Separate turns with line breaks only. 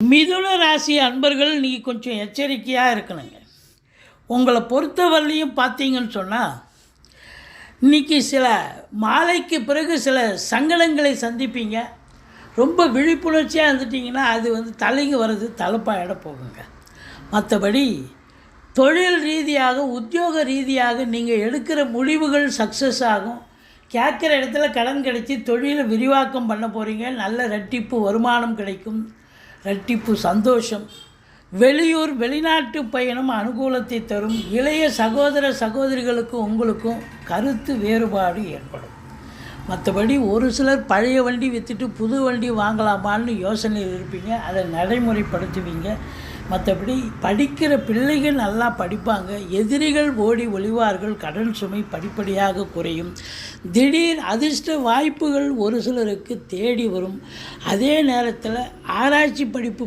மிதுன ராசி அன்பர்கள் நீங்கள் கொஞ்சம் எச்சரிக்கையாக இருக்கணுங்க. உங்களை பொறுத்தவரையிலையும் பார்த்தீங்கன்னு சொன்னால், இன்றைக்கி சில மாலைக்கு பிறகு சில சங்கடங்களை சந்திப்பீங்க. ரொம்ப விழிப்புணர்ச்சியாக இருந்துட்டிங்கன்னா அது தலைக்கு வர்றது தலைப்பாயிட போகுங்க. மற்றபடி தொழில் ரீதியாக, உத்தியோக ரீதியாக நீங்கள் எடுக்கிற முடிவுகள் சக்ஸஸ் ஆகும். கேட்குற இடத்துல கடன் கிடைச்சி தொழிலை விரிவாக்கம் பண்ண போகிறீங்க. நல்ல ரெட்டிப்பு வருமானம் கிடைக்கும், ரெட்டிப்பு சந்தோஷம். வெளியூர் வெளிநாட்டு பயணம் அனுகூலத்தை தரும். இளைய சகோதர சகோதரிகளுக்கு உங்களுக்கும் கருத்து வேறுபாடு ஏற்படும். மற்றபடி ஒரு சிலர் பழைய வண்டி விற்றுட்டு புது வண்டி வாங்கலாமான்னு யோசனையில் இருப்பீங்க, அதை நடைமுறைப்படுத்துவீங்க. மற்றபடி படிக்கிற பிள்ளைகள் நல்லா படிப்பாங்க. எதிரிகள் ஓடி ஒளிவார்கள். கடன் சுமை படிப்படியாக குறையும். திடீர் அதிர்ஷ்ட வாய்ப்புகள் ஒரு சிலருக்கு தேடி வரும். அதே நேரத்தில் ஆராய்ச்சி படிப்பு